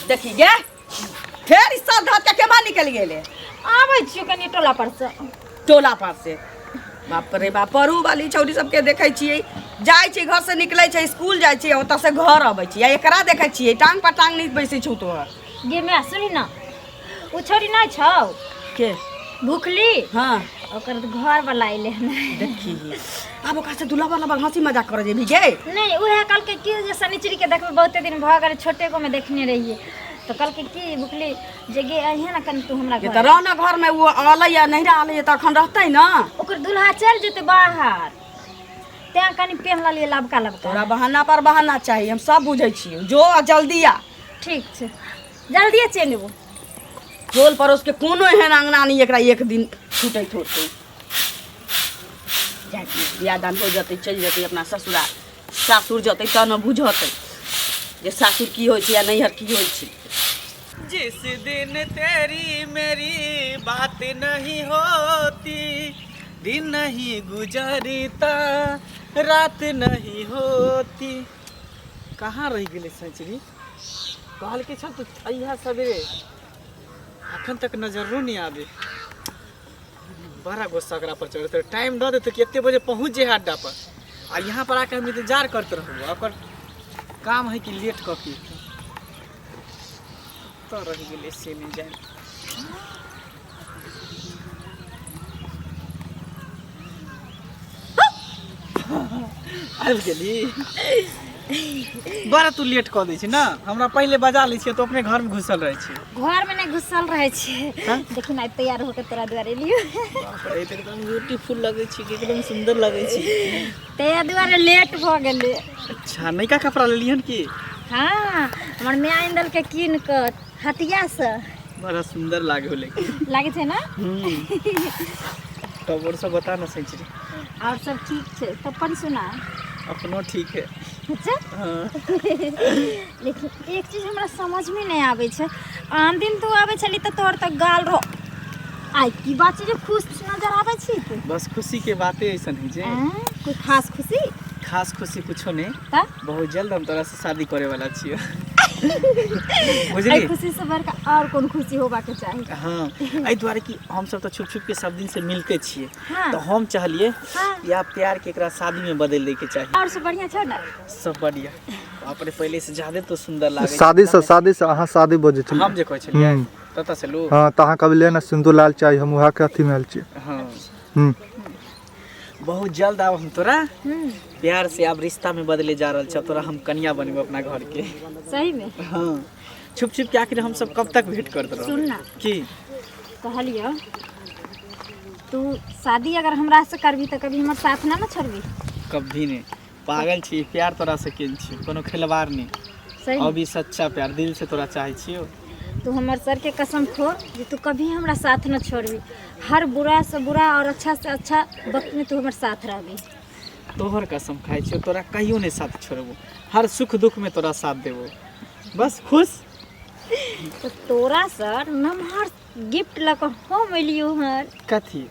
देखी गे फेर इस साथ धात के केमा निकल गेले आबै छियो कनी टोला पर से बाप रे बाप परू वाली छौरी सबके देखै छियै जाइ छै घर से निकलै छै स्कूल जाइ छै ओतऽ से घर अबै छै आ एकरा देखै छियै टांग पर टांग नहीं बैसै छौ तो गे मैं सुनी ना उ छोरी नै छौ के भूखली हां ओकर घर वाला आइले देखी अब ओकरा से दुलावा लबा हंसी मजाक करे जेबी गे नहीं उहे कल के की जे शनिचरी के देखबे बहुते दिन भ गेल छोटे को में देखने रहिए तो कल के की भूखली जे गे अइहे ना कनी तू हमरा घर त रहना घर में वो आलै या नहीं आलै त अखन रहतै ना ओकर दुल्हा चल जेते बाहर ते कनी पहनला लिए लबका तोरा बहाना पर बहाना चाहिए हम सब बुझै छियै जो जल्दी आ ठीक छै जल्दी चल लेबो टोल पड़ोस के कोनो एहन अंगना नहीं एकरा एक दिन छूटै थोड़तै जाति बियाह दान हो जतै चल जतै अपना ससुराल सासुर जतै त न बुझतै जे सासुर की होइ छै या नैहर की होइ छै जिस दिन तेरी मेरी बात नहीं होती दिन नहीं गुजरता रात नहीं होती कहाँ रह गेले सचरी कहल के छल तू अइहा सवेरे अखन तक नजरो नहीं आवे बड़ा गुस्सा करा पर चढ़ते टाइम दे देते कि एते बजे पहुँच जे अड्डा पर आ यहाँ पर आकर हम इंतजार करते रहूँ ओकर काम है कि लेट कऽ के तो रह गेले से नहीं जाए आबि गेली बड़ा तू लेट कऽ दै छी ना हमरा पहले बजा लै छियै तो अपने घर में घुसल रहे छी घर में नहीं घुसल रहे छी देखी ना तैयार होके तोरा द्वारे लियो बाप रे एकदम ब्यूटीफुल लगे छी एकदम सुंदर लगे छी तैयार द्वारे लेट भ गेले अच्छा नयका कपड़ा लेलिहन की हां हमर माय आइंदल के कीन क हटिया से बड़ा सुंदर लागे होले लागे छै ना तब और सब बता ना सही और सब ठीक छै तो अपन सुना अपनो ठीक है अच्छा लेकिन एक चीज हमरा समझ में नहीं आवे छै आन दिन तू आवे छली त तोहर त गाल रो आई की बात छै जे खुश नजर आवे छी तू बस खुशी के बातें ऐसन है जे कोई खास खुशी कुछो नहीं ता बहुत जल्द हम तोरा से शादी करे वाला छियै बुझली खुशी से बड़का और कोन खुशी होबा के चाही हां एहि द्वारे कि हम सब तो छुप छुप के सब दिन से मिलते छियै हाँ। तो हम चाहलिए या प्यार के एकरा शादी में बदल दे के चाहिए और सब बढ़िया छ ना सब बढ़िया अपने पहले से ज्यादा तो सुंदर लागे शादी से अहाँ शादी बजे छी हम जे कहै छलिए तता से लो हां त अहाँ कब लेना सिंदूर लाल चाहिए हम वहा के अथी में आल छी हां बहुत जल्द आब हम तोरा प्यार से अब रिश्ता में बदले जा रहल छ तोरा हम कन्या बनबो अपना घर के सही में हां छुप छुप के आखिर हम सब कब तक भेंट करते रहो सुन ना की कहलियो तू शादी अगर हमरा से करबी त कभी हमर साथ ना छोड़बी कभी नहीं पागल छी प्यार तोरा से केन छी कोनो खिलवाड़ नहीं सही अभी सच्चा प्यार दिल से तोरा चाहे छियो तू हमर सर के कसम खो जे तू कभी हमरा साथ न छोड़बी हर बुरा से बुरा और अच्छा से अच्छा वक्त में तू हमर साथ रहबी तोहर कसम खाइ छियो तोरा कहियो नहीं साथ छोड़बो हर सुख दुख में तोरा साथ देबो बस खुश तो तोरा सर नमहर गिफ्ट लक हम एलियो हर कथी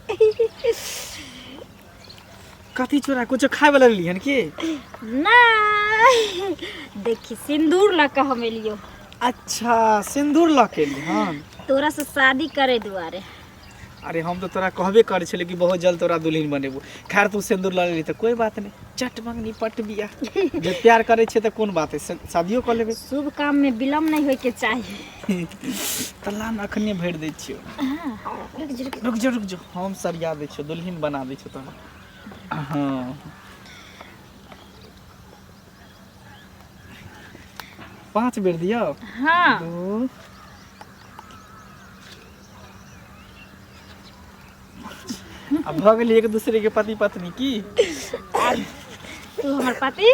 कथी चोरा कुछ खाए वाला लिहन की नहीं देखी सिंदूर लक हम एलियो अच्छा सिंदूर लके लिहन तोरा से शादी करे दुआरे अरे हम तो तोरा कहबे करे छले कि बहुत जल्द तोरा दुल्हन बनेबो खैर तू सिंदूर ला लेली त कोई बात नहीं चट मंगनी पट बिया जे प्यार करे छे त कोन बात है शादियो कर लेबे शुभ काम में विलम्ब नहीं होय के चाहिए तल्ला न अखने भेट दै छियो रुक जो हम सरिया दै छियो दुल्हन बना दै छियो तोरा हां पांच बेर दियो हां अब भ गेली एक दूसरे के पति पत्नी की तू हमर पति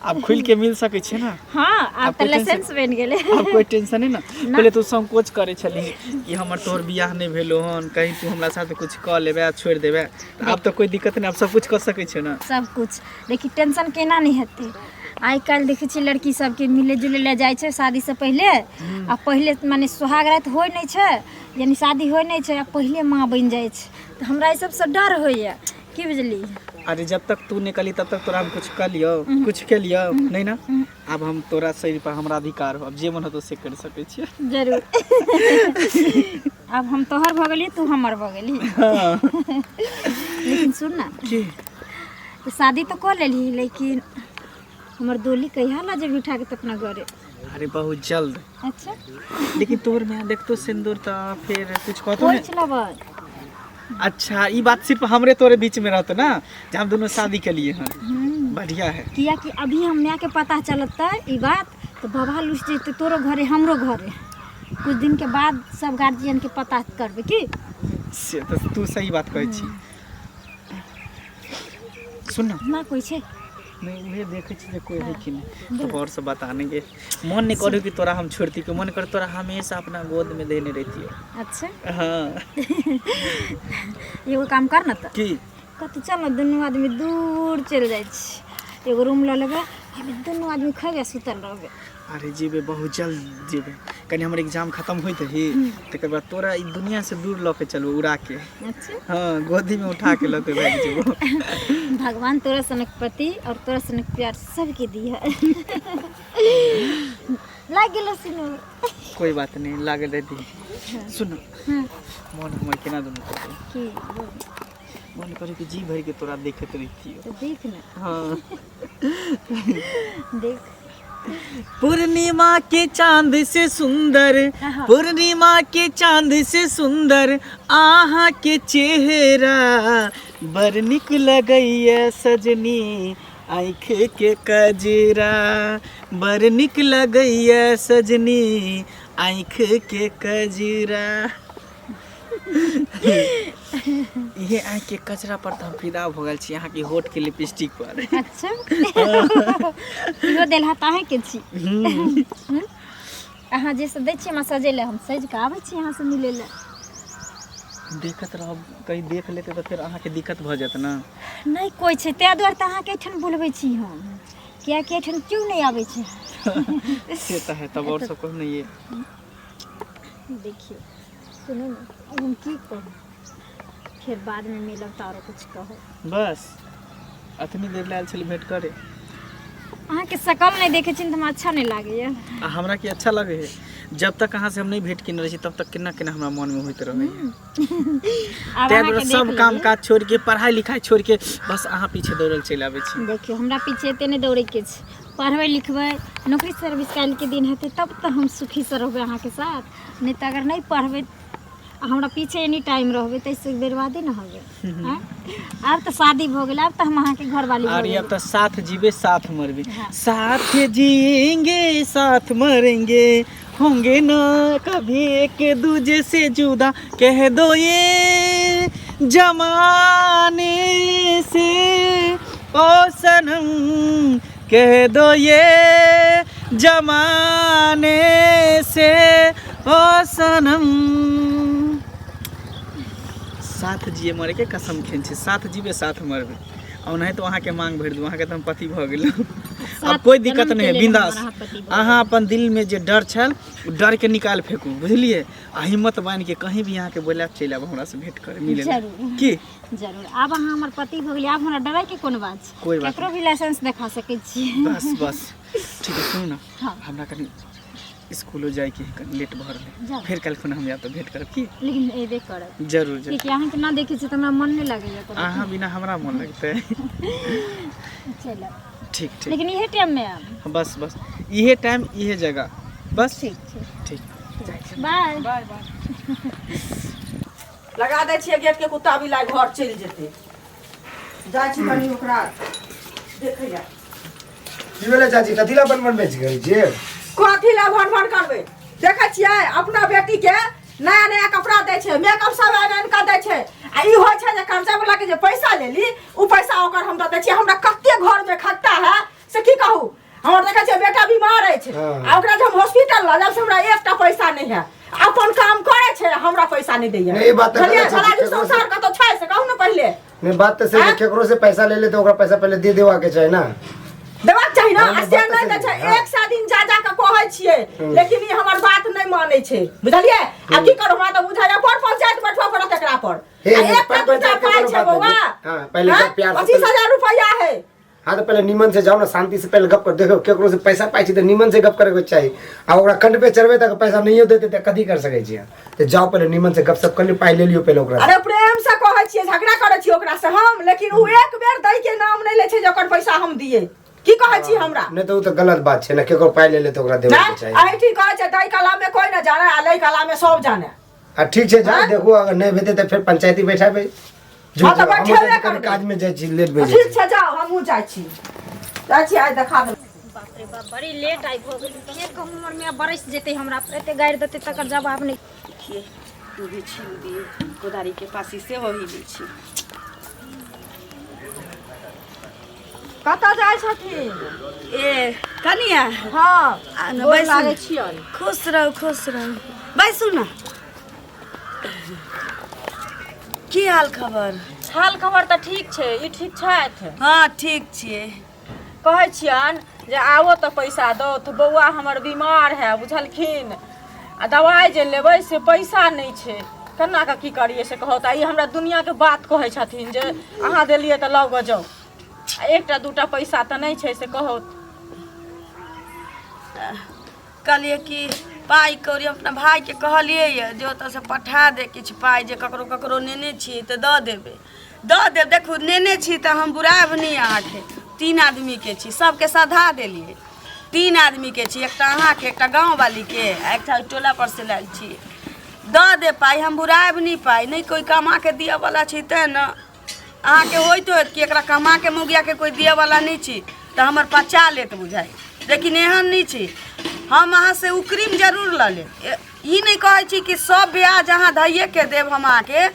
अब खुल के मिल सके छे ना हां अब त लाइसेंस बन गेले अब कोई टेंशन नहीं ना पहले तू संकोच करे छली कि हमर तोर बियाह नहीं भेलो हन कहीं तू हमरा साथ कुछ क लेबे छोड़ देबे अब तो कोई दिक्कत नहीं अब सब कुछ कर सके छे ना सब कुछ देखी टेंशन केना नहीं हेते आई कल देखे छी लड़की सबके मिले जुले ले जाय छे शादी से पहले आ पहले माने सुहाग रात होय नहीं छे यानी शादी होय नहीं छे आ पहले मां बन जाय छे तो हमरा ई सब से डर होय की बुझली अरे जब तक तू निकली तब तक तोरा हम कुछ कर लियो, कुछ के लियो नहीं ना। अब हम तोरा शरीर पर हमरा अधिकार हो, अब जे मन हो तो से कर सकै छियै। जरूर। अब हम तोहर भ गेली, तू हमर भ गेली। लेकिन सुन ना, की तो शादी तो कर लेली, लेकिन हमर डोली कहिया ला जब उठा के तो अपना घरे? अरे बहुत जल्द। अच्छा, लेकिन तोर में देख तो सिंदूर तो फिर कुछ कहतो कोई नहीं। चलावा। अच्छा ये बात सिर्फ हमरे तोरे बीच में रहतो ना, जब हम दोनों शादी के लिए हैं। बढ़िया है। किया कि अभी हमरा के पता चलता ई बात तो बाबा लुस जेते तोरो घरे हमरो घरे। कुछ दिन के बाद सब गार्जियन के पता करबे की। से तो तू सही बात कहै छी। सुन ना, ना कोई छे? नहीं उहे देखे छी जे कोई है कि नहीं, तो और से बताने के मन नहीं करू कि तोरा हम छोड़ती, के मन कर तोरा हमेशा अपना गोद में देने रहती हो। अच्छा, हाँ। एगो काम कर ना त की कतौ चल ना, दुनू आदमी दूर चल जाय छी, एगो रूम ल लेबे, हम दुनू आदमी खइबे सुतल रहबे। अरे जीबे बहुत जल्द जीबे, कनी हमर एग्जाम खत्म होइत ही, तकर बाद तोरा ई दुनिया से दूर ल के चलबो उड़ा के। अच्छा, हाँ गोदी में उठा के लते भाग जेबो। भगवान तोरा सनक पति और तोरा सनक प्यार सबके दिया। लाग गेलो सिनो। कोई बात नहीं, लागल रहती। सुन हां मन हमर केना दुनू करते, की बोल, मन करे कि जी भर के तोरा देखत रहती हो। तो देख ना, हाँ। देख। पूर्णिमा के चांद से सुंदर, पूर्णिमा के चांद से सुंदर आहा के चेहरा, बर निक लगैया सजनी आँख के कजरा, बर निक लगैया सजनी आँख के कजरा। ये आँख के कचरा पर तो हम फिदा हो गल छी, यहाँ के होठ के लिपस्टिक पर। अच्छा, इहो देलहाता है के छी। अहाँ जे से दै छी हमरा सजेले, हम सज के आबै छी यहाँ से मिले ले। देखत रहब, कहीं देख लेते तो फिर अहाँ के दिक्कत भ जात ना। नहीं कोई छै, तै दुआरे त अहाँ के एठन बोलबै छी हम, किया कि एठन क्यों नहीं आबै छै। से तो है, तब और सब कुछ नहीं है। देखियो सुनो ना, अब हम की कहूँ, फिर बाद में मिलब तो आरो कुछ कहो। बस अतनी देर लाल छली भेंट करे। अहाँ के शकल नहीं देखे छी त हमरा अच्छा नहीं लागे। आ हमरा की अच्छा लगे है, जब तक अहाँ से हम नहीं भेंट किन रही छी तब तक केना केना हमरा मन में होइत रहे है। अब तै अहाँ दुआरे के सब देख काम लेलिए। काज छोड़ के, पढ़ाई लिखाई छोड़ के बस अहाँ पीछे दौड़ल चलि आबै छी। देखियो हमरा पीछे एते नहीं दौड़े के छै, पढ़बै लिखबै, नौकरी सर्विस काल के दिन हेतै तब तो हम सुखी से रहबै अहाँ के साथ, नहीं तो अगर नहीं पढ़बै हमरा पीछे एनी टाइम रहबै तो इससे बर्बादी न होबे। अब तो शादी हो गेल, अब तो हम अहाँ के घर वाली हो अरे गेल। अब तो साथ जीवे साथ मरबे, हाँ। साथ जिएंगे साथ मरेंगे, होंगे ना कभी एक दूजे से जुदा, कह दो ये जमाने से ओ सनम, कह दो ये जमाने से ओ सनम। साथ जिए मरे के कसम खेन छै, साथ जीवे साथ मरबे, और नहीं तो अहाँ के मांग भर दू, अहाँ के तो हम पति भ गेल। अब कोई दिक्कत नहीं है, बिंदास। अहाँ अपन दिल में जे डर छल ओ डर के निकाल फेंकू, बुझलिए, आ हिम्मत बांध के कहीं भी यहाँ के बोला चलि आब हमरा से भेंट करे मिले जरूर। की। जरूर, अब अहाँ हमर पति हो गेली, अब हमरा डरै के कोन बात छै, कोई बात केकरो भी लाइसेंस देखा सकै छी। बस बस ठीक है। सुन ना, हाँ। हमरा कनी स्कूलो जाए के कनी लेट भर जाउ। ले, फिर कल खुना हम या तो भेंट करब की। लेकिन एबे करब, जरूर जरूर, क्योंकि अहाँ के ना देखे छी त हमरा मन नहीं लगैया करब। अहाँ बिना हमरा मन लगते। चलो, ठीक ठीक, लेकिन इहे टाइम में आब। बस बस इहे टाइम इहे जगह, बस ठीक छै, ठीक। बाय। लगा दै छियै गेट के, कुत्ता बिलाइ घर चलि जेतै। जाइ छी कनी ओकरा देखै लए। की भेलै चाची, कथी ला बनबन बेच गई छियै? कथी ला भन भन करबै? देखै छियै अपना बेटी के नया नया कपड़ा दै छै, मेकअप सब आनि कऽ दै छै, आ ई होइ छै जे कर्जा वाला के जे पैसा लेली उ पैसा ओकर हम दऽ दै छियै। हमरा कते घर में खट्टा है से की कहू, हमर देखै छियै बेटा बीमार अछि, आ ओकरा जे हम हॉस्पिटल लऽ जाब से हमरा एकटा पैसा नहीं है। अपन काम करे छै, हमरा पैसा नहीं दैया। नहीं, बात तो बुझलियै, गलत छै, सारा दिन केकरो से- संसार कतौ छै से कहू ने पहिले। नहीं बात तो सही है, केकरो से पैसा ले ले तो ओकरा पैसा पहले दे देवा के चाही ना। देबाक चाही ना, हाँ, आ बात से तो नहीं दै सही छै। है। एक सा दिन जा जा के कहै छियै, लेकिन ई हमर बात नहीं मानै छै, बुझलियै। आ की करू, हमरा तो बुझाइया पर पंचायत बैठबा पड़त एकरा पर। एक का दूटा पाई छे बउआ। हां पहले सब प्यार से 25,000 रुपया है। हाँ तो पहले निमन से जाओ ना, शांति से पहले गप कर देखो केकरो से पैसा पाई छी तो निमन से गप करे के चाहिए। आ ओकरा कंड पे चढ़बे तक पैसा नहीं देते त कथि कर सकै छी। तो जाओ पहले निमन से गप सप कर लियो, पाई ले लियो पहले ओकरा। अरे प्रेम से कहै छियै, झगड़ा करै छी ओकरा से हम, लेकिन उ एक बेर दै के नाम नहीं ले छै जे ओकर पैसा हम दिए। की कहै छी हमरा? नहीं तो उ तो गलत बात छै ना, केकरो पाई ले ले तो ओकरा देबे के चाहिए। आई ठीक कहै छै, दै कला में कोई न जाने, आ लै कला में सब जाने। आ ठीक छै जा देखो, अगर नहीं भेटे तो फिर पंचायती बैठाबे। हां तो बैठेबे कर काज में जाय छी, लेट भेजे। ठीक छै जाओ, हमहू जाय छी। जाय छी आज देखा दे। बाप रे बाप, बड़ी लेट आई हो गेल। के कहूं हमर में बरस जेते हमरा एते गाड़ि देते तकर जवाब नहीं। देखिए दूधी छीन दिए कोदारी के पासी से हो ही ली छी। कतऽ जाय छथिन? ए कनिया हां न गोर बैसू। लागै छियन। खुश रहो बैसू ना। की हाल खबर? हाल खबर तऽ ठीक छै। ई ठीक छथि? हाँ ठीक छिए। कहै छियन जे आबो तऽ पैसा दो, तऽ बौआ हमर बीमार है बुझलखिन, आ दवाई जे लेबै से पैसा नहीं छै। केना कऽ की करिए से कहत। आ ई हमरा दुनिया के बात कहै छथिन जे अहाँ देलिए तऽ लऽ जाओ, आ एकटा दूटा पैसा तऽ नहीं छै से कहत। कहलिए कि पाई कौड़ी अपना भाई के कहलिए ये जे ओतऽ से पठा दे किछु पाई, जे ककरो ककरो नेने छी तऽ दऽ देबै। दऽ देब। देखू नेने छी तऽ हम बुराब नहीं अहाँके। 3 आदमी के छी, सबके सधा देलिए। 3 आदमी के छी, एकटा अहाँके, एकटा गाँव वाली के, एकटा टोला पर से लायल छी। दऽ दे पाई, हम बुराब नहीं पाई। नहीं कोई कमा के दिए वाला छी ते न अहाँके होइत होत कि एकरा कमा के मुगिया के कोई दिए वाला नहीं छी तो हमर पचा लेत बुझाई। लेकिन एहन नहीं छी। हम अहाँ से उकरीम जरूर ल लेब। ई नहीं कहै छी कि सब ब्याज अहाँ धइए के देब हम अहाँके,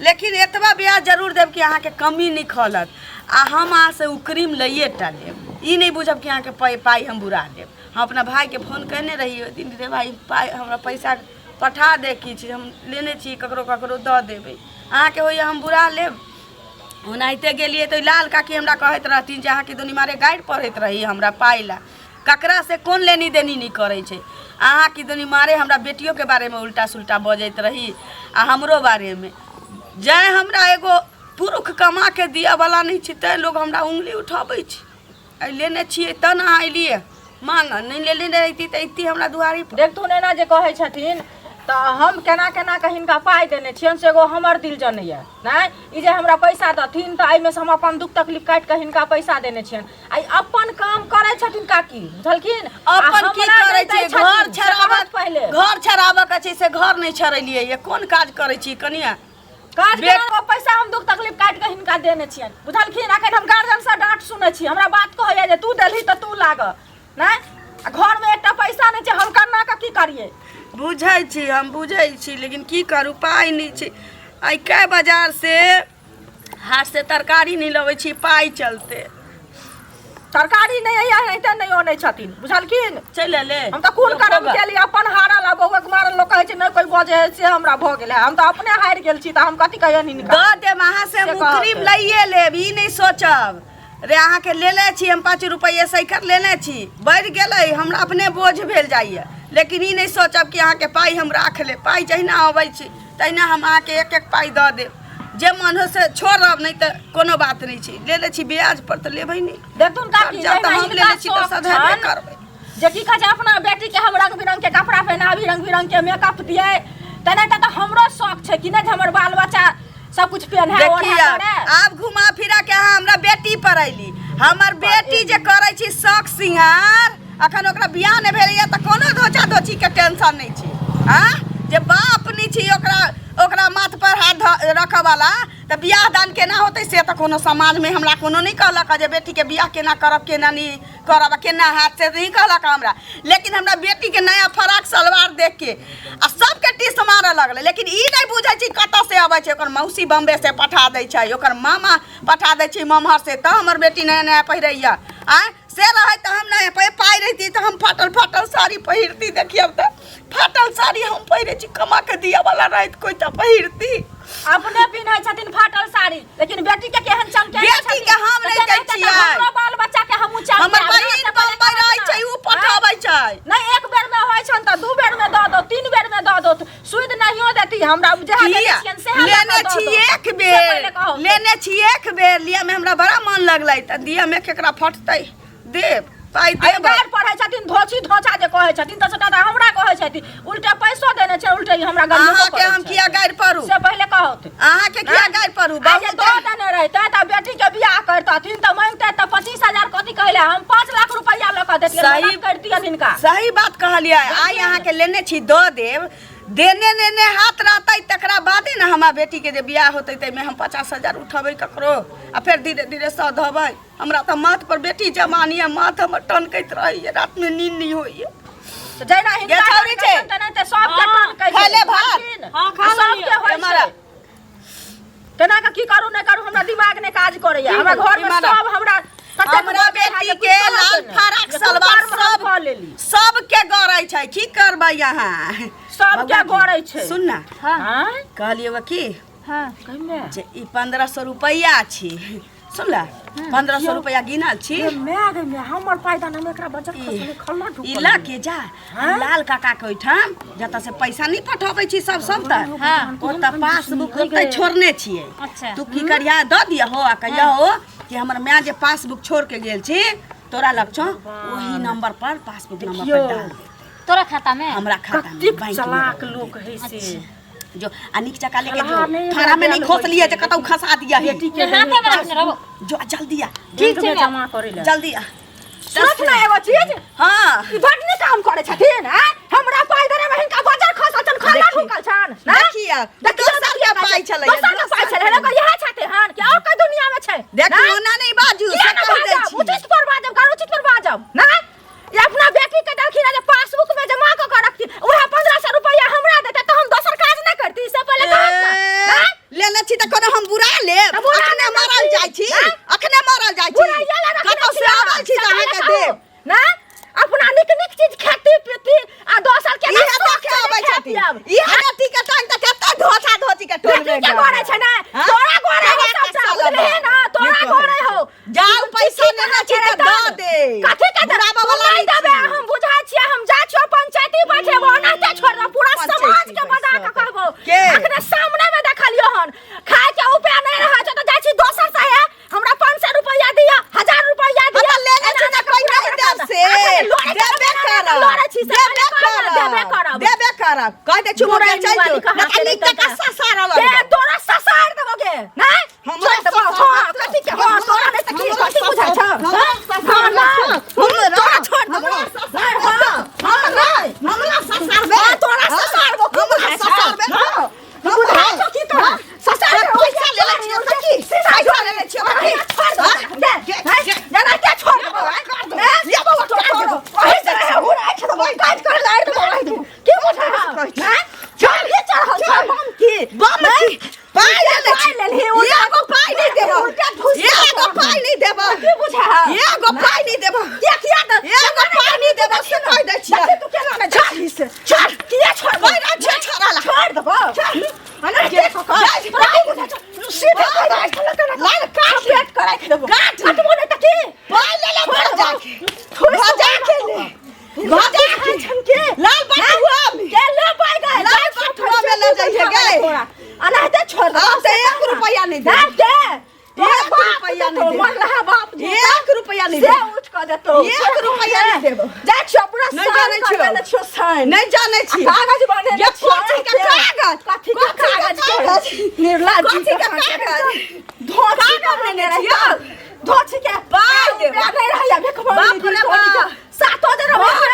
लेकिन एतबा ब्याज जरूर देब कि अहाँके कमी नहीं खलत। आ हम अहाँ से उकरीम लइए टा लेब। ई नहीं बुझब कि अहाँके पाई हम बुरा देब। हम अपना भाई के फोन करने रही ओहि दिन, रे भाई पाई हमरा पैसा पठा दे, किछु हम लेने छी, ककरो ककरो दऽ देबै। अहाँके होइए हम बुरा लेब। ओनाहिते गेलिए तो लाल काकी हमरा कहैत रहथिन जे अहाँके दुनी मारे गाइड पढ़ैत रही हमरा पाई ला। ककरा से कोन लेनी देनी नहीं करे छै। अहाँ की दुनी मारे हमरा बेटियों के बारे में उल्टा सुल्टा बजैत रही, आ हमरो बारे में। जय हमरा एगो पुरुष कमा के दिया वाला नहीं छी, तै लोग हमरा उंगली उठाबै छी। आई लेने छियै त न अहाँ एलिए मांग, नहीं लेने रही त इतनी हमरा दुआरी पर। देखथुन एना जे कहै छथिन तऽ हम केना केना कऽ हिनका पाई देने छियन से एगो हमर दिल जनैया। नहीं ई जे हमरा पैसा दथिन तऽ एहिमे से हम अपन दुख तकलीफ काटि कऽ हिनका पैसा देने छियन। आई अपन काम करै छथिन काकी बुझलखिन। अपन की करे छै? घर छराबा पहले घर छराबा के छै से घर नहीं छरेलिए। ये कोन काज करे छी कनिया? काज के पैसा हम दुख तकलीफ काटि कऽ हिनका देने छियन बुझलखिन। अखन हम गार्जियन से डांट सुनै छी, हमरा बात कहैया जे तू देलही तऽ तू लाग। नहीं घर में एकटा पैसा नहीं छै, हम कन्ना के की करिए? बुझै छी, हम बुझै छी, लेकिन की करू पाई नहीं छै। आई कै बाजार से हाट से तरकारी नहीं लबै छी पाई चलते। तरकारी नहीं है नहीं तो नहीं ओने छथिन बुझलखिन। चल ले हम तो कुल करम केली, अपन हारा ला बहु के मारल लोग कहै छै नहीं कोई बजे से हमरा भ गेल है। हम तो अपने हारि गेल छी, त हम कथि कहिए नहीं निकाल दऽ देब। अहाँ से हम उकरीम लइए लेब, ई नहीं सोचब। रे अहाँ के लेले छी हम 5 रुपये सैकर लेने छी, बढ़ गेलै हमरा अपने बोझ भेल जाइए। लेकिन ई नहीं सोचब कि अहाँ के पाई हम राख ले। पाई जहिना अबै छी तहिना हम अहाँ के एक एक पाई दऽ देब। जे मन हो से छोड़ब, नहीं तो कोनो बात नहीं छी। लेले छी ब्याज पर तो लेबै नहीं। देखथुन काकी जब तक हम लेले छी तो सधेबे करबै। जे की कहै छै अपना बेटी के हम रंग बिरंग के कपड़ा पहनाबी, रंग बिरंग के मेकअप दिए, तेनाहिते तो हमरो शौक छै कि नहीं हमर बाल बच्चा सब कुछ पहने देखिए आप घुमा फिरा के अहाँ हमरा बेटी पर अइली। हमर बेटी जे करे छी शौक सिंगार, अखन ओकरा बियाह नहीं भेलैया त कोनो धोचा धोची के टेंशन नहीं छी। हां जे बाप नहीं छी ओकरा माथ पर हाथ रखऽ वाला, त बियाह दान केना होतै से त कोनो समाज में हमरा कोनो नहीं कहलक जे बेटी के बियाह केना करब केना नहीं करब, केना हाथ से नहीं कहलक हमरा। लेकिन हमरा बेटी के नया फराक सलवार देख के आ सबके टीस मारऽ लगलै। लेकिन ई नहीं बुझै छी कतऽ से अबै छै। ओकर मौसी बम्बे से पठा दै छै, ओकर मामा पठा दै छै ममहर से, त हमर बेटी नया नया पहिरैया। आय से रहे त हम नया पाई रही त हम फाटल फाटल साड़ी पहिरती। देखियब त फाटल साड़ी हम पहिरे छी, कमा के दिया वाला रहत कोई त पहिरती। अपने पिन्है छथिन फाटल साड़ी, लेकिन बेटी के केहन चमकै छथिन। बेटी के हम नहीं कहै छियै, हमरो बाल बच्चा के हमहु चमकै। हमर बहिन बम्बई रहै छै, उ पठाबै छै। नहीं एक बेर में होय छन त 2 बेर में द दो, 3 बेर में द दो। सुध नहियो देती बेटी हमरा बुझा लेने छी एक बेर लेने छी एक बेर लिया में हमरा बड़ा मन लगलै त दिया में केकरा फटतै देब पाई देब गार पढ़ै छथिन धोची धोचा जे कहै छथिन त सटा हमरा कहै छथिन उल्टा पैसो देने छै उल्टे हमरा गलती अहाँ के हम किया गाइर परू से पहले कहत अहाँ के किया गाइर परू बाजे दो देने रहते त बेटी के बियाह करतथिन त मांगते त 25,000 कथि कहले हम 5 लाख रुपया ल क देतिए सही करतिए इनका सही बात कहलिए आई अहाँ के लेने छी द देब देने नेने हाथ रहतै तकरा बादे न हमरा बेटी के जे बियाह होतै तै में हम 50,000 उठबै ककरो आ फिर धीरे धीरे सौ धबै हमरा त माथ पर बेटी जमानी है माथ हमर टनकैत रहैए रात में नींद नहीं होइए तो जैना हिनका छौरी छै तने त सब के टन खा ले भात हां खा सब के होय हमारा तना का की करू नै करू हमरा दिमाग ने काज करैया हमरा घर में सब हमरा हमरा बेटी के लाल फराक सलवार सब लेली सब के गरै छै की करबै यहाँ सब के गरै छै सुन ना हां कहलिए वा की हां कहिमे जे ई 1500 रुपया छी सुनला 1500 रुपया गिनल छी मैग में हमर पायदान हम एकरा बचत खसले खल्ला ढुक ई ला के जा लाल काका के ओइठाम जता से पैसा नहीं पठाबै छी सब त ओता पासबुक ओतै छोड़ने छियै अच्छा तू की करिया द दिया हो आ कहिया हो कि हमर मां जे पासबुक छोड़ के गेल छी तोरा लग छ वही नंबर पर पासबुक नंबर पर डाल दे तोरा खाता में हमरा खाता में बैंक चलाक लोग है से जो अनिक चका लेके जो थारा में नहीं खोस लिए जे कतौ खसा दिया है हाथे में रखने रहो जो जल्दी आ ठीक है जमा करे ले जल्दी आ सुनत ना एगो चीज हां ई बडनी काम करे छथिन हैं हमरा पाई देने में हिनका बजर खसल छन खाला ढुकल छन देखिए दोसर के पाई चले दोसर के पाई चले ना यह छथे हन कि और का दुनिया में छै देखियो ना नहीं बाजू से कह दे छी उचित पर बाजब कर उचित पर बाजब ना ये अपना बेटी के देखी ना जे पासबुक में जमा क के रखती ओहा 1500 रुपया हमरा देते तो हम दोसर काज ना करती इससे पहले कहत लेने छी त कोनो हम बुरा लेब अखने मारल जाय छी अखने मारल जाय छी कतौ से आवल छी त अहाँ के देब ना अपना निक निक चीज खेती पीती आ दोसर के इहे देखे आबै छथि इहे बेटी के टाइम त कत्ता धोछा धोती के टोल में के गोरे छै ना तोरा गोरे हो सब बुझले ना तोरा गोरे हो जाऊ पैसा लेना छी त द दे कथि के बुराबा वाला नहीं देबे हम बुझा छियै हम जा छियो पंचायती बैठेबो ओनाते छोड़ दो पूरा समाज के बता के कहबो अखने सामने में देखलियो हन खाए के उपाय नहीं रहा छ त जा छी दोसर से है हमरा 500 रुपया दिया 1000 रुपया दिया लेने छी त कोई नहीं देब से देबे करब देबे करब कह दे छु मोबाइल चल जो नहीं त का ससार लग के तोरा ससार देबोगे ना हमरा हां कथि के हां तोरा नहीं त की कथि बुझाय छ हां ना तोरा छोड़ देबो हां नहीं हमरा ससार बे तोरा ससार बो हमरा ससार बे बुझाय छ की तोरा ससार पैसा ले ले छी की सीधा छोड़ ले छी छोड़ दे जना के छोड़ देबो ले बाबा छोड़ देबो ओही से बुराई छ तो काज कर लाइ तो बाबा की बुझाय छ चल के चढ़ बम की पाई ले ले एगो पाई नहीं देबो एगो पाई नहीं देबो की बुझा एगो पाई नहीं देबो किया त एगो पाई नहीं देबो से कह दे छी तू केना ना झाड़ी से छोड़ किया छोड़ कोई ना छोड़ा ला छोड़ देबो अना के सीधे लाल काट पेट कराय के देबो काट बोले त की पाई ले ले भर जाके भजा के झमके लाल बटुआ के ले पाई गए लाल बटुआ में ले जाइए गए अना ते छोड़ दे अब तो 1 रुपया नहीं दे दे 1 रुपया नहीं दे मर रहा बाप 1 रुपया नहीं से दे उठ कर देतो 1 रुपया नहीं देबो जा छपरा नहीं जाने छियो साइन नहीं जाने छी कागज बने ये कथी के कागज कथी के कागज निर्लज कथी के कागज धोखा करने ने छियो धोछी के पाई दे नहीं रहिया भेखवा बाप रे बाप सातो दिन घर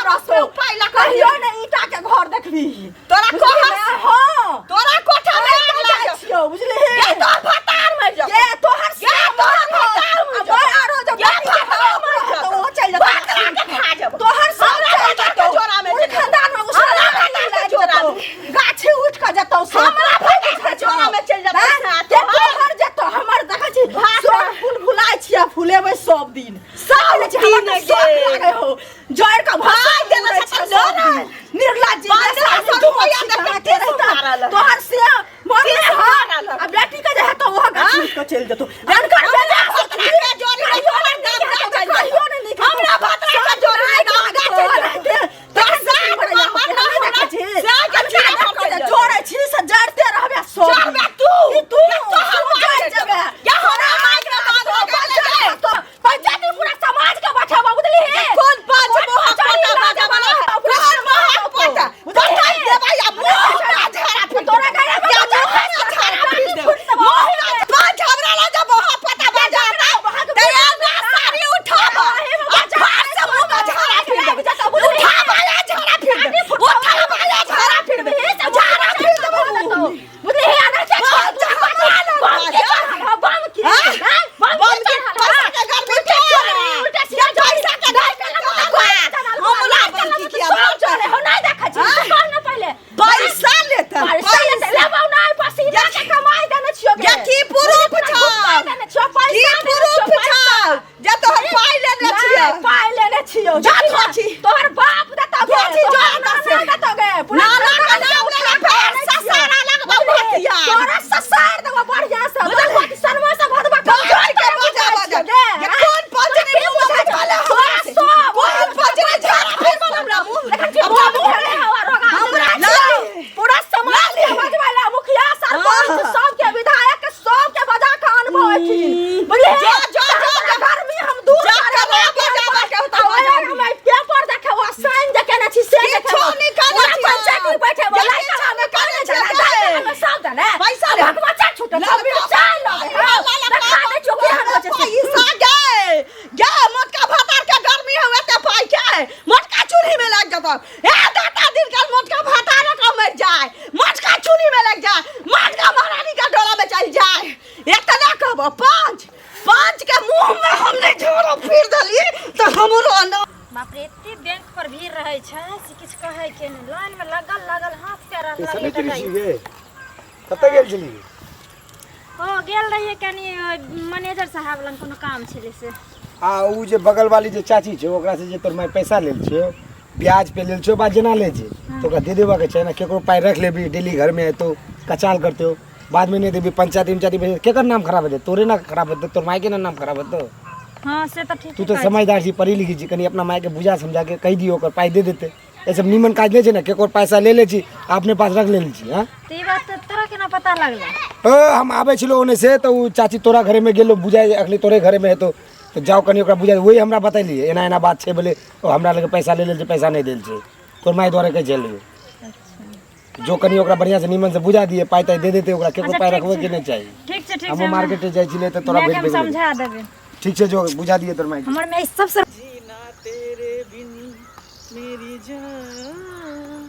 रसो पाइला कहियो ने ईटा के घर देखबी तोरा कोहर हां तोरा कोठा में लग छियो बुझले ये तो भतार में जा ये तोहर से तोहर भतार में जा आरो जब तो वो चल जा खा जब तोहर सब के जोरा में खानदान में उसला जोरा गाछी उठ के जतो हमरा भाई जोरा में चल जा तोहर जतो हमर देखै छी सब फूल फुलाय छिया फुलेबै सब दिन सब दिन गे हो जोर का भाई देना छलो निर्लज तोहर से मरे हां आ बेटी के जे है तो वो गाछ उठ के चल जतो रन कर दे जोरी कहियो ने नहीं हमरा भतरा के जोरी गाछ जोड़े छी से जो जा धोची तोहर बाप देता धोची जो ना से देता गे ना ना ना ससारा लगबा भतिया तोरा ससार देबो बढ़िया से मुझे कोई सनवा से भदबा जोर के बजा बजा ये कौन पहुंचने नहीं मुझे चले कौन पहुंचने जा फिर बोल हमरा मुंह पूरा समाज के बजवाला मुखिया सरपंच सबके विधायक सबके बजा के अनुभव हथिन बुझलिए जा जा जा गर्मी हम दूर जा के हम पेपर देखे वो साइन देखे ना छी से देखे छोनी का पंचायत में बैठे बोला छोनी का सब देना पैसा ले हम बच्चा छूटे लबी चाल खाने चोके हम पैसा गए गे मोटका भातार के गर्मी होवे ते पाई के मोटका चूल्ही में लग जाता ए दाता दिन का मोटका भातार का मर जाए मोटका चूल्ही में लग जाए मोटका महारानी का डोला में चल जाए इतना कहबो पांच के मुंह में हमने झोरो फिर दली तो हमरो न बाप रे एते बैंक पर भीड़ रहे छै से किछ कहे के नहीं लाइन में लगल हाथ पैर लगे कतऽ गेल छली ओ गेल रहिए कनी मैनेजर साहब लंग कोनो काम छले से आ उ जे बगल वाली जे चाची छै ओकरा से जे तोर माय पैसा लेल छै ब्याज पे लेल छो बा जेना ले छै तो ओकरा दे देबा के छै ना केकरो पाई रख लेबी डेली घर में तो कचाल करते हो बाद में नहीं देबी पंचायत में केकर नाम खराब हेतै तोरे ना खराब हेतै तोर माय के ना नाम खराब हेतै हां से तो ठीक तू तो समझदार छी पढ़ी लिखी छी कनी अपना माय के बुझा समझा के कह दियो ओकर पाई दे देते ये सब नीमन काज नहीं छै ना केकर पैसा ले ले छी अपने पास रख ले छी हां तो ये बात तोरा केना पता लगला हम आबे छिलो ओने से तो उ चाची तोरा घरे में गेलो बुझाय अखली तोरे घरे में हेतो तो जाओ कनी ओकरा बुझाय वही हमरा बतैली एना एना बात छै बोले ओ हमरा लगे पैसा ले छै पैसा नहीं देल छै तोर माय द्वारा कह चलियो जो कनी ओकरा बढ़िया से नीमन से बुझा दिए पाई ताई दे देते ओकरा केको पाई रखबे के नहीं चाहिए ठीक छै हम मार्केट जाय छिले तो तोरा भेज देबे समझा देबे ठीक छै जो बुझा दिए तोर माय हमर में सबसे जीना तेरे बिन मेरी जान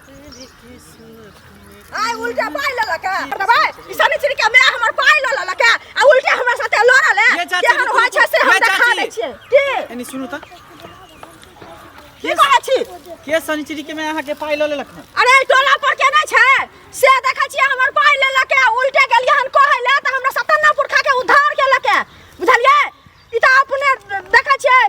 तेरी किस्मत में आय उल्टा पाई ले लका भाई ईसानी चिरी के मैं हमर पाई ले लका आ उल्टा हमरा साथे लड़ल है ये चाची, केहन होय छै से हम ये देखा चाची। दै छियै की एनी सुनू त की कहै छी के शनिचरी के मैं अहाँ के पाई ल लेलक हन अरे ई टोला पर के नै छै से देखै छियै हमर पाई ले लका उल्टे गेलियै हन कहै ले त हमरा सतन्नापुर खा के उद्धार केलकै बुझलियै ई त अपने देखै छियै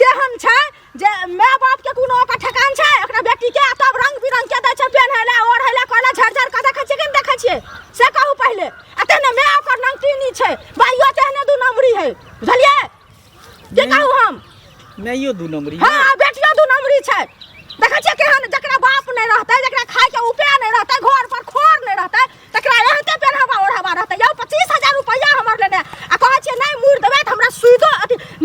तेहन छै जे माय बाप के कोनो ओकर ठेकान छै ओकरा बेटी के तब रंग बिरंग के दै छै पेनहैला ओढ़ैला कहला झरझर के देखै छियै कि नहीं देखै छियै से कहू पहिले अते ने माय ओकर नंगटीनी छै भाइयो तेहने दू नंबरी है बुझलियै के कहू हम नहियो दू नंबरी हां बेटियो दू नंबरी छै देखै छियै केहन जकरा बाप नहीं रहतै जकरा खाय के उपाय नहीं रहतै घर पर खोर नहीं रहतै तकरा एहते पेनहवा ओढ़ावा रहतै यौ 25,000 रुपया हमर लेने आ कहै छियै नहीं मुड़ देबै त हमरा सुइदो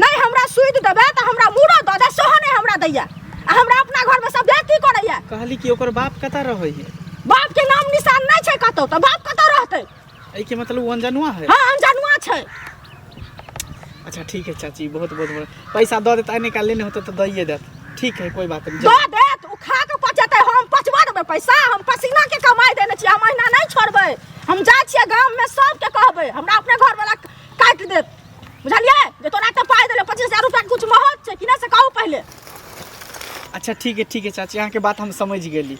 नहीं हमरा सुइद देबै त हमरा मुड़ो द दे सोहो नहीं हमरा दैया आ हमरा अपना घर में सब बेटी करैया कहली कि ओकर बाप कतऽ रहै है बाप के नाम निशान नहीं छै कतौ त बाप कतौ रहतै एहि के मतलब वो अनजानुआ है हां अनजानुआ छै अच्छा ठीक है चाची बहुत पैसा दो देता निकाल लेने होते तो दइए देत ठीक है कोई बात नहीं दो देत उ खा के पचेतै हम पचवा देबै पैसा हम पसीना के कमाई देने छियै हम महीना नहीं छोड़बै हम जाइ छियै गांव में सबके कहबै हमरा अपने घर वाला काट देत बुझलियै जे तोरा त पाई देले 25,000 रुपया कुछ महत छै कि नहीं से कहू पहले अच्छा ठीक है चाची अहाँ के बात हम समझ गेली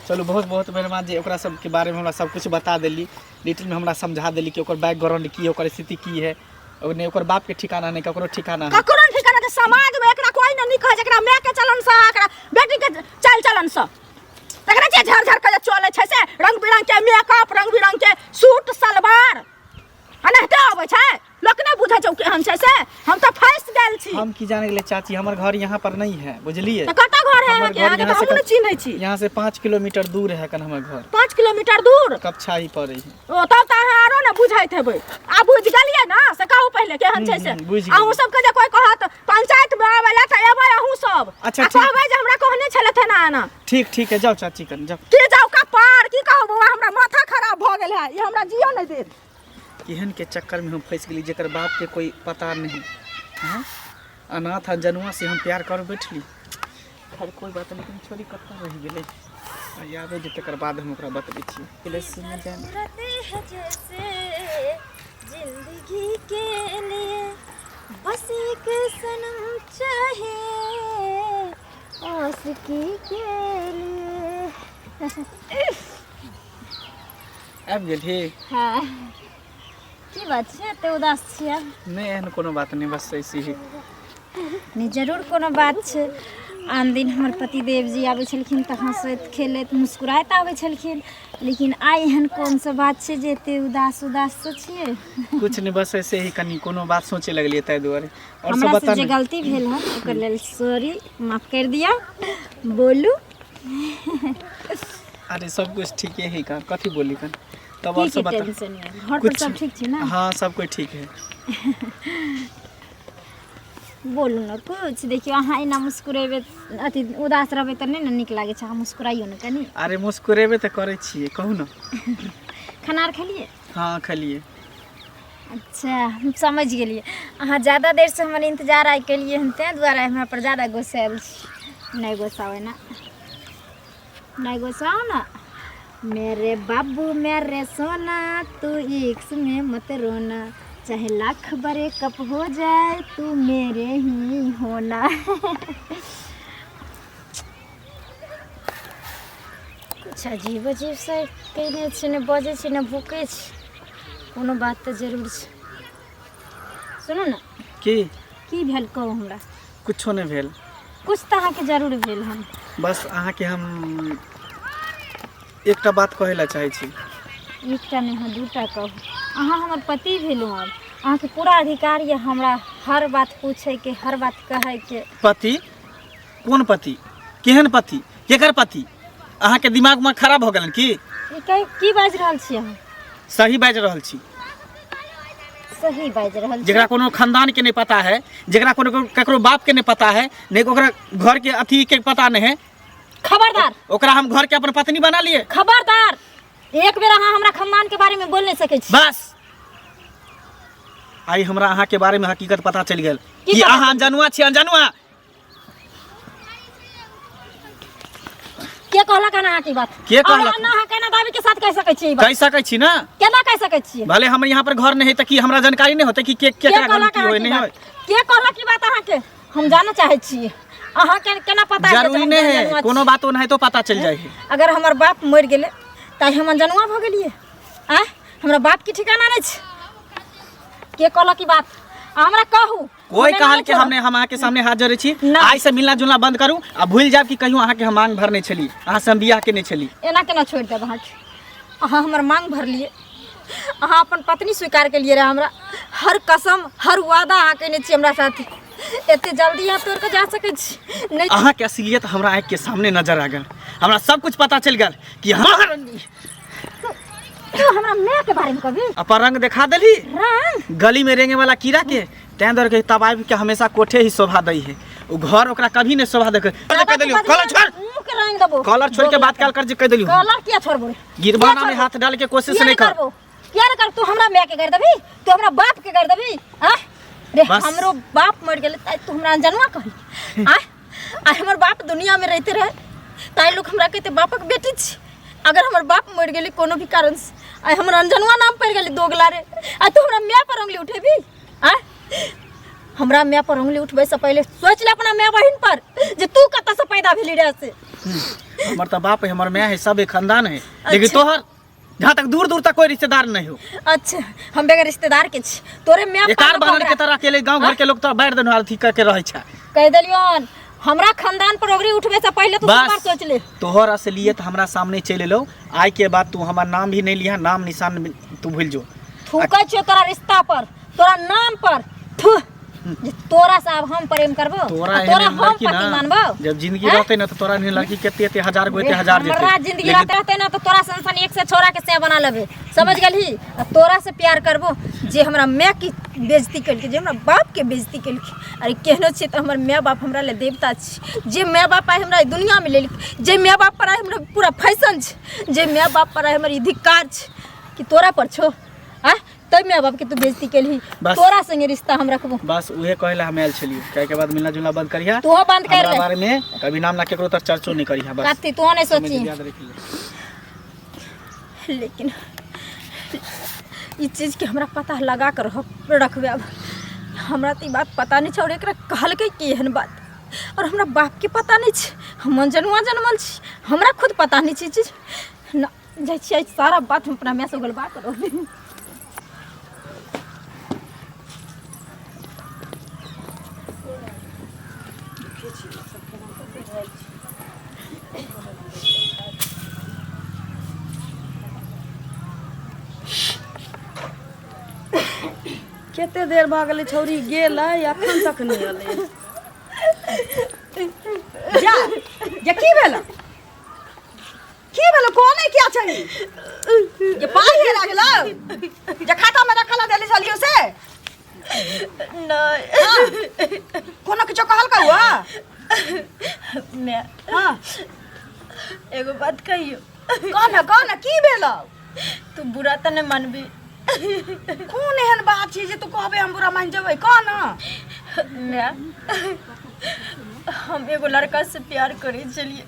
चलू बहुत मेहरबान जी ओकरा सब के बारे में हमरा सब कुछ बता देली डिटेल में हमरा समझा देली कि ओकर बैकग्राउंड की है ओकर स्थिति की है और ने ओकर बाप के ठिकाना नहीं ककरो ठिकाना है ककरो ठिकाना त समाज में एकरा कोई नहीं निक है जकरा माय के चलन से एकरा बेटी के चलन से तकरा जे झरझर के चले छै से रंग बिरंग के मेकअप रंग बिरंग के सूट सलवार अनहते आबै छै लोक नहीं बुझै छै केहन छै से हम त फंस गेल छी हम की जाने गेले चाची हमर घर यहाँ पर नहीं है बुझलिए त कतऽ घर है हमर के आगे यहाँ त हम नहीं चिन्है छी यहाँ से 5 किलोमीटर दूर है कन हमर घर 5 किलोमीटर दूर कक्षा ही पड़े है ओ तब त अहाँ आरो ने बुझैत हेबै आ बुझ गेलियै ना से कहू पहिले केहन छै से बुझ गेलियै। अहूँ सब के जे कोई कहत पंचायत में आवेला त एबै अहूँ सब अच्छा, आ ठीक। कहबै जे हमरा कहने छले थे ना आना ठीक है जाओ चाची कन जाओ की जाऊ का पार की कहू बउआ हमरा माथा खराब भ गेल है ये हमरा जियो नहीं देत केहन के चक्कर में हम फंस गेली जेकर बाप के कोई पता नहीं हाँ अनाथ अनजनुआ से हम प्यार कर बैठली खैर कोई बात नहीं लेकिन छोरी कतऽ रह गेलै याद है तकर बाद हम ओकरा बतबै छी पहले सुन जान रहते हैं जैसे जिंदगी के लिए बस एक सनम चाहिए आशिकी के लिए आबि गेल हे हाँ की बात छै एते उदास छियै नहीं एहन कोनो बात नहीं बस ऐसे ही नहीं जरूर कोनो बात छै। आन दिन हमर पतिदेव जी आबै छलखिन तऽ हँसैत खेलैत मुस्कुराइत आबै छलखिन, लेकिन आइ एहन कोन सा बात छै जे एते उदास सँ छियै? कुछ नहीं, बस ऐसे ही कनी कोनो बात सोचे लगलिए ताहि दुआरे। और सब हमरा बता से जे ना। गलती भेल हन ओकर लेल सॉरी, माफ कर दिया। बोलू। अरे सब कुछ ठीक है का, कथी बोली कन तब और ठीक सब है, बता। टेंशन नहीं, घर पर सब ठीक छै ना? हाँ सब कुछ ठीक है। बोलू न कुछ। देखियो अहाँ एना मुस्कुरेबे अथी उदास रहबै तऽ नहि ने नीक लागै छै, अहाँ मुस्कुराइयो न कनी। अरे मुस्कुरेबे तो करे छिए, कहू ना। खाना आर खेलिए? हाँ खलिए। अच्छा हम समझ गेलिए, अहाँ ज़्यादा देर से हमर इंतजार आइ केलिए हन, तेँ दुआरे हमरा पर ज़्यादा गुस्सायल छी। नहीं गुस्साओ ना, नहीं गुस्साओ ना। मेरे बाबू मेरे सोना तू इश्क में मत रोना, चाहे लाख बड़े कप हो जाए तू मेरे ही होना। कुछ अजीब अजीब से कहने छै, ने बजे छै ने भूके छै। कोनो बात तऽ जरूर छै। सुनू ने की भेल कहू हमरा। कुछो नहीं भेल। कुछ तऽ अहाँके जरूर भेल हन। बस अहाँ के हम एकटा बात कहे ला चाहे छी। एकटा नहीं हाँ दूटा कहू। अहाँ हमर पति भेलहुँ, अब अहाँके पूरा अधिकार ये हमरा हर बात पूछे के, हर बात कहे के। पति? कौन पति? केहन पति? केकर पति? अहाँ के दिमाग में खराब हो गलन की? की बाजि रहल छी अहाँ? सही बाज रहल छी। सही बाजि रहल छी। जकरा कोनो खानदान के नहीं पता है, जकरा कोनो ककरो बाप के नहीं पता है, नहीं ओकरा घर के अथी के पता नहीं है, खबरदार। ओकरा हम घर के अपन पत्नी बना लिए। खबरदार, एक बेर अहाँ हमरा खानदान के बारे में बोल नहीं सकै छी। बस आई हमरा अहाँ के बारे में हकीकत पता चल गेल कि पता अहाँ अनजानुआ छी। अनजानुआ के कहलक हन अहाँ की बात? के कहलक? अहाँ ना केना दाबी के साथ कह सकै छी ई बात? कह सकै छी ना। केना कह सकै छी? भले हम यहाँ पर घर नहीं है तो कि हमरा जानकारी नहीं होते कि के केकरा घर में की होय नहीं होय। के कहलक की बात अहाँ के? हम जानना चाहे छी अहाँ के केना पता है? जरूरी नहीं है, कोनो बात नहीं तो पता चल जाए। अगर हमर बाप मर गेले त हम अनजानुआ भ गेलिए? आ हमरा बाप की ठिकाना नहीं छै। के कहलक की बात हमरा कहू। कोई कहल के हमने हम अहाँ के सामने हाथ जोड़े छी। आज से मिलना जुलना बंद करू आ भूल जाब कि कहियो अहाँ के हम मांग भरने छली, अहाँ से हम बियाह के नहीं छली। एना केना छोड़ देब अहाँ के? अहाँ हमर मांग भरलिए, अहाँ अपन पत्नी स्वीकार के लिए रहे। हमरा हर कसम हर वादा अहाँ केने छी हमरा साथ। एते जल्दी अहाँ तोड़ के जा सकै छी नहीं? अहाँ के असलियत हमरा आँख के सामने नजर आ गल। हमरा सब कुछ पता चल गल कि तू हमरा मैं के बारे में कभी अपन रंग दिखा देली। रंग गली में रेंगे वाला कीड़ा के तैं दर के तबाब के हमेशा कोठे ही शोभा दई है। वो घर ओकरा कभी नहीं शोभा दे। कलर छोड़, मुंह के रंग दबो। कलर छोड़ के बात कर जे कह देलियो। कलर किया छोड़बो? गिरबाना में हाथ डाल के कोशिश नहीं कर। क्या न कर? तू हमरा मैं के कर देबी? तू हमरा बाप के कर देबी? हां रे बस। हमरो बाप मर गेले त तू हमरा अनजानुआ कही? आ हमर बाप दुनिया में रहते रहे ताई लोग हमरा कहते बापक बेटी छी। अगर हमर बाप मर गेले कोनो भी कारण से आ हमर अनजानुआ नाम पड़ गेले दोगला रे, आ तू हमरा मैं पर उंगली उठेबी? आ हमरा मैं पर उंगली उठबै से पहले सोच ले अपना मैं बहिन पर जे तू कत से पैदा भेली रे से। हमर त बाप है, हमर मैं है, सब एक खानदान है। लेकिन तोहर जहाँ तक दूर दूर तक कोई रिश्तेदार नहीं हो। अच्छा हम बेगर रिश्तेदार के छी तोरे मैं एकार बहन के तरह अकेले गांव घर के लोग तो बैठ देन अथी करके रहे छै। कह देलियन हमरा खानदान पर ओगरी उठबे से पहले तू बार सोच ले। तोहर असलियत हमरा सामने चले लो। आज के बाद तू हमार नाम भी नहीं लिया, नाम निशान तू भूल जो। थूकै छ तोरा रिश्ता पर, तोरा नाम पर। थू जे तोरा से अब हम प्रेम करबो, तोरा तोरा एहन हम लड़की पति ना मानबो। जब जिंदगी रहते ना तो तोरा एहन लड़की केते हजार गो एते हजार जेते। हमरा जिंदगी रहते ना तो तोरा संसन एक से छोरा के से बना लेबे, समझ गेलही? तोरा से प्यार करबो जे हमरा मैं की बेइज्जती करके, जे हमरा बाप के बेइज्जती करके। अरे केहनो छै त हमर माय बाप हमरा ले देवता छै। जे माय बाप आइ हमरा दुनिया में लेलिक, जे माय बाप पर आइ हमरा पूरा फैशन छै, जे माय बाप पर आइ हमर अधिकार छै कि तोरा पर छो। आ तब माय बाप के तू बेइज्जती केलही, तोरा संगे रिश्ता हम रखबो। बस उहे कहला हम आयल छलियो। कहे के बाद मिलना जुलना बंद करिया। तू बंद कर हमरा ले बारे में कभी नाम ना केकरो तक चर्चो नहीं करिया। बस कत्ती तू नहीं सोची। याद रखिए। लेकिन ई चीज के हमरा पता लगा कर रखबे। अब हमरा तो बात पता नहीं छै और एकरा कहलकै की एहन बात, और हमरा बाप के पता नहीं छै। हम जनुआ जनमल छी, हमरा खुद पता नहीं छै चीज ना। जाइ छी सारा बात हम अपना मैं से गलबा करो। सुखी छी सब केना बुझाइ छी। कते देर भऽ गेलै छौरी गेलै एखन तक नहि एलै। जा ये की भेल कोने क्या चाहिए ये पाई हेरा गेलो जे खाता में रखल देली छलियो से नहीं कोनो किछो कहल का हुआ मैं हां एगो बात कहियो कौन की भेलो तू बुरा त नहीं मानबी। कोन एहन बात छै जे तू कहबे हम बुरा मान जेबै कौन मैं हम एगो लड़का से प्यार करे चलिए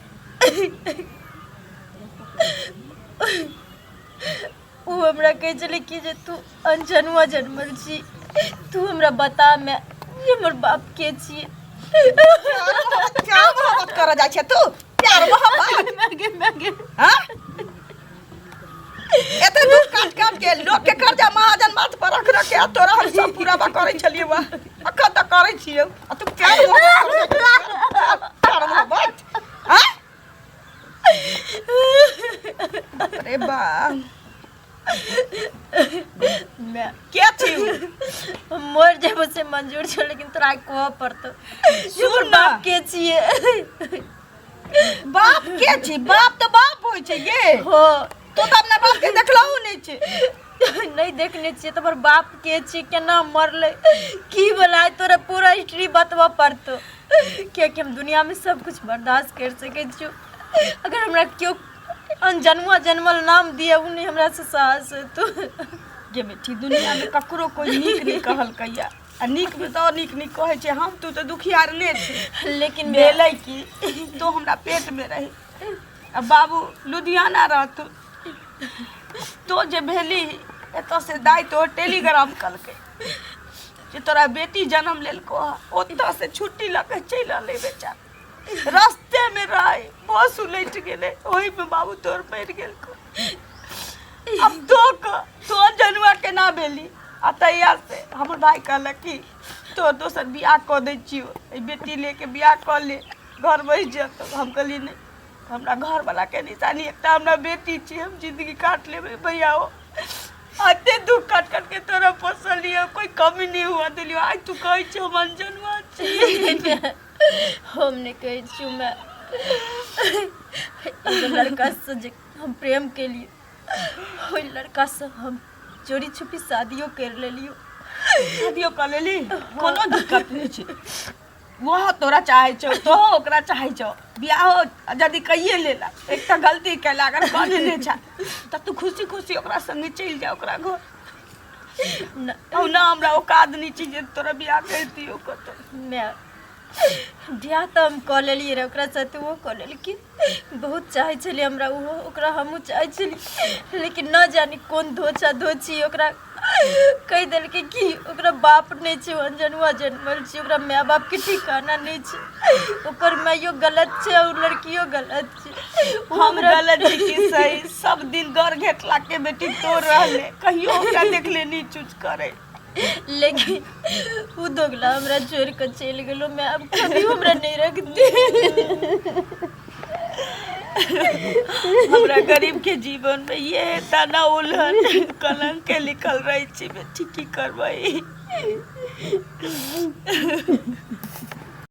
वो हमरा कहे चले कि जे तू अनजनुआ जन्मल छी तू हमरा बता मैं ये हमर बाप के छी। क्या मोहब्बत कर जाय छै तू प्यार मोहब्बत मांगे हां एते दुख काट के लोग के कर्जा महाजन माथ पर रख के तोरा हम सब पूरा बा करे छलिए बा अखन तक करे छियै आ तू प्यार मोहब्बत हां अरे बा मैं क्या थी मर जेबो से मंजूर छ लेकिन तोरा कह पड़तो सुन ना। बाप के छिए बाप के छी बाप तो बाप होय छै गे हो तू तो अपना बाप के देखलहु नहीं छै नहीं देखने छिए तोर बाप के छी केना मरले की भला तोरा पूरा हिस्ट्री बतवा पड़तो कि हम दुनिया में सब कुछ बर्दाश्त कर सके छियो। अगर हमरा क्यों अनजनुआ जन्मल नाम दिए उ नहीं हमरा से साहस है तो गे बेटी दुनिया में ककरो कोई नीक नहीं कहल कैया आ नीक में तो नीक नहीं कहे छै हम तू तो दुखियार ने छी लेकिन भेलै कि तो हमरा पेट में रही अब बाबू लुधियाना रहतू तो जे भेली एत से दाई तो टेलीग्राम कलकै जे तोरा बेटी जन्म लेलको ओतऽ से छुट्टी लके चलि अलै बेचारा रास्ते में रहे बस उलट गेले ओही में बाबू तोर मर गेलको। अब तो जनुआ के ना भेली आ तैयार से हमर भाई कहलक कि तो दोसर बियाह कऽ दै छियो ए बेटी लेके बियाह कऽ ले घर बैठ जेतो। हम कहली नहीं हमरा घर वाला के निशानी एकटा हमरा बेटी छी हम जिंदगी काट लेबै भैया ओ आते दुख काट के तोरा पोसलियो कोई कमी नहीं हुआ दिलियो आज तू कहै छ हम अनजनुआ छी हमने कहे छु मैं एगो लड़का से जे हम प्रेम के लिए ओई लड़का से हम चोरी छुपी शादियों कर लेलियो। शादियो कर लेली कोनो दिक्कत नहीं छै वह तोरा चाहे छो तो ओकरा चाहे छो बियाह यदि कहिए लेला एक तो गलती कैला अगर कर ले छ त तू खुशी खुशी ओकरा संगे चल जा ओकरा घर ना हमरा औकात नहीं छै जे तोरा बियाह करती ओकर तो मैं बियाह तो हम कऽ लेलिए रे ओकरा साथे वो कऽ लेलखिन बहुत चाहे छलिए हमरा वो ओकरा हमहूँ चाहे छलिए लेकिन न जानी कोन धोछा धोछी ओकरा कहि देलकै कि ओकरा बाप नहीं छै अनजनुआ जन्मल छै ओकरा माय बाप के ठिकाना नहीं छै ओकर माइयो गलत छै और लड़कियो गलत छै। हम गलत छी कि सही सब दिन डर घेटला के बेटी तोड़ रहले कहियो ओकरा देख ले नी चूज करे लेकिन वो दोगला हमरा छोड़ के चल गेलो मैं अब कभी हमरा नहीं रखती। हमरा गरीब के जीवन में ये तना उलहन कलंक के लिखल रही छी बेटी की करबै।